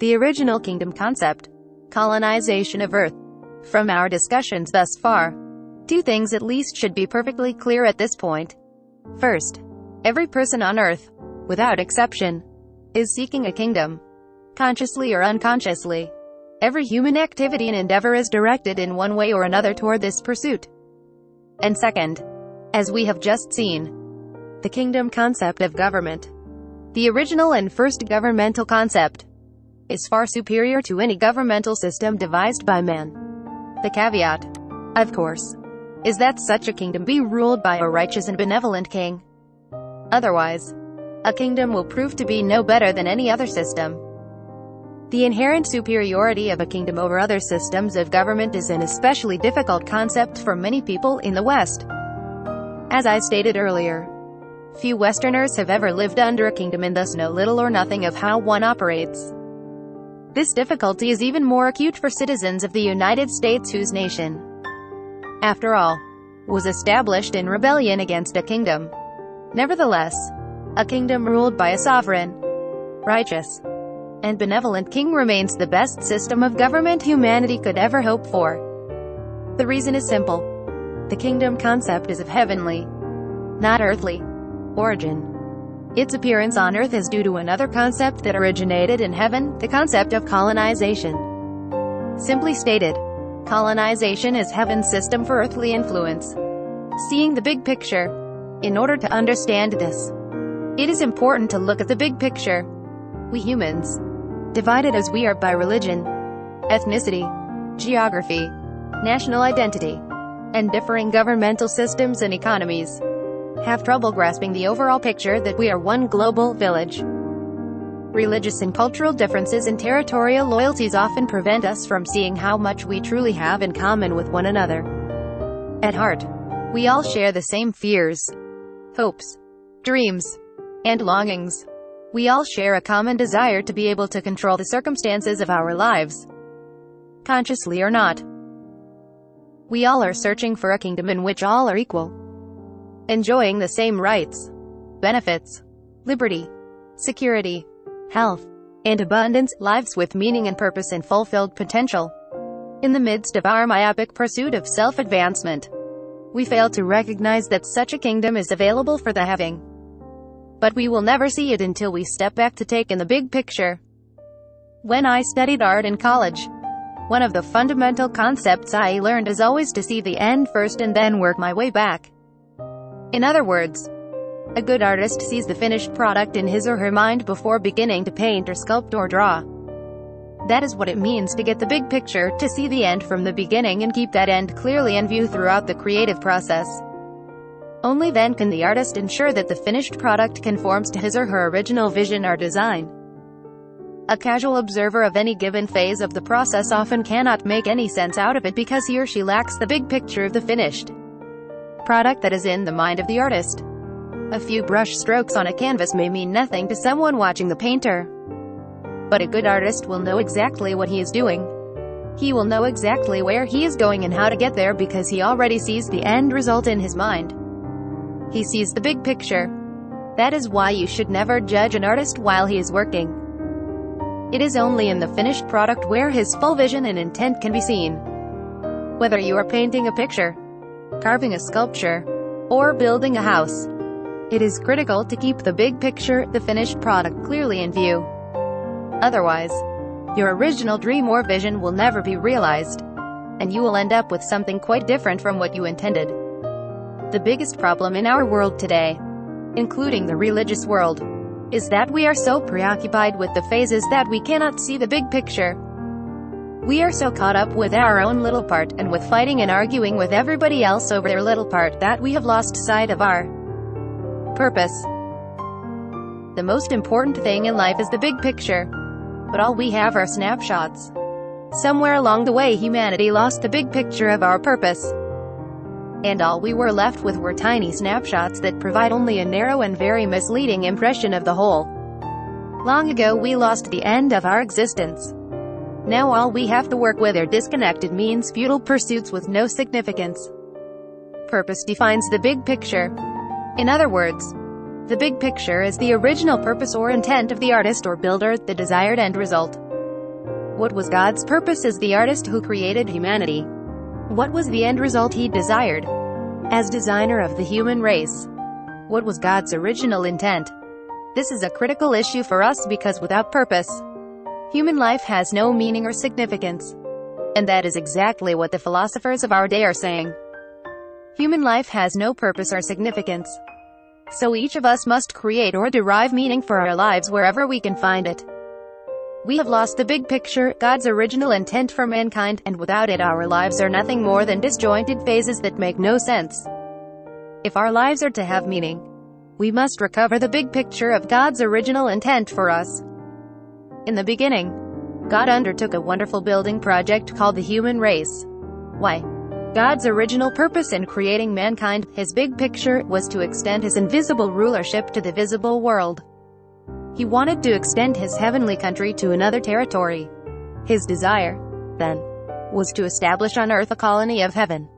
the original kingdom concept, colonization of Earth. From our discussions thus far, two things at least should be perfectly clear at this point. First, every person on Earth, without exception, is seeking a kingdom, consciously or unconsciously. Every human activity and endeavor is directed in one way or another toward this pursuit. And second, as we have just seen, the kingdom concept of government, the original and first governmental concept, is far superior to any governmental system devised by man. The caveat, of course, is that such a kingdom be ruled by a righteous and benevolent king. Otherwise, a kingdom will prove to be no better than any other system. The inherent superiority of a kingdom over other systems of government is an especially difficult concept for many people in the West. As I stated earlier, few Westerners have ever lived under a kingdom and thus know little or nothing of how one operates. This difficulty is even more acute for citizens of the United States, whose nation, after all, was established in rebellion against a kingdom. Nevertheless, a kingdom ruled by a sovereign, righteous, and benevolent king remains the best system of government humanity could ever hope for. The reason is simple. The kingdom concept is of heavenly, not earthly, origin. Its appearance on earth is due to another concept that originated in heaven, the concept of colonization. Simply stated, colonization is heaven's system for earthly influence. Seeing the big picture. In order to understand this, it is important to look at the big picture. We humans, divided as we are by religion, ethnicity, geography, national identity, and differing governmental systems and economies, have trouble grasping the overall picture that we are one global village. Religious and cultural differences and territorial loyalties often prevent us from seeing how much we truly have in common with one another. At heart, we all share the same fears, hopes, dreams, and longings. We all share a common desire to be able to control the circumstances of our lives, consciously or not. We all are searching for a kingdom in which all are equal, enjoying the same rights, benefits, liberty, security, health, and abundance, lives with meaning and purpose and fulfilled potential. In the midst of our myopic pursuit of self-advancement, we fail to recognize that such a kingdom is available for the having. But we will never see it until we step back to take in the big picture. When I studied art in college, one of the fundamental concepts I learned is always to see the end first and then work my way back. In other words, a good artist sees the finished product in his or her mind before beginning to paint or sculpt or draw. That is what it means to get the big picture, to see the end from the beginning and keep that end clearly in view throughout the creative process. Only then can the artist ensure that the finished product conforms to his or her original vision or design. A casual observer of any given phase of the process often cannot make any sense out of it because he or she lacks the big picture of the finished product that is in the mind of the artist. A few brush strokes on a canvas may mean nothing to someone watching the painter. But a good artist will know exactly what he is doing. He will know exactly where he is going and how to get there because he already sees the end result in his mind. He sees the big picture. That is why you should never judge an artist while he is working. It is only in the finished product where his full vision and intent can be seen. Whether you are painting a picture, carving a sculpture, or building a house, it is critical to keep the big picture, the finished product, clearly in view. Otherwise, your original dream or vision will never be realized, and you will end up with something quite different from what you intended. The biggest problem in our world today, including the religious world, is that we are so preoccupied with the phases that we cannot see the big picture. We are so caught up with our own little part, and with fighting and arguing with everybody else over their little part, that we have lost sight of our purpose. The most important thing in life is the big picture, but all we have are snapshots. Somewhere along the way humanity lost the big picture of our purpose, and all we were left with were tiny snapshots that provide only a narrow and very misleading impression of the whole. Long ago we lost the end of our existence. Now all we have to work with are disconnected means, futile pursuits with no significance. Purpose defines the big picture. In other words, the big picture is the original purpose or intent of the artist or builder, the desired end result. What was God's purpose as the artist who created humanity? What was the end result he desired? As designer of the human race, what was God's original intent? This is a critical issue for us because without purpose, human life has no meaning or significance. And that is exactly what the philosophers of our day are saying. Human life has no purpose or significance. So each of us must create or derive meaning for our lives wherever we can find it. We have lost the big picture, God's original intent for mankind, and without it our lives are nothing more than disjointed phases that make no sense. If our lives are to have meaning, we must recover the big picture of God's original intent for us. In the beginning, God undertook a wonderful building project called the human race. Why? God's original purpose in creating mankind, his big picture, was to extend his invisible rulership to the visible world. He wanted to extend his heavenly country to another territory. His desire, then, was to establish on earth a colony of heaven.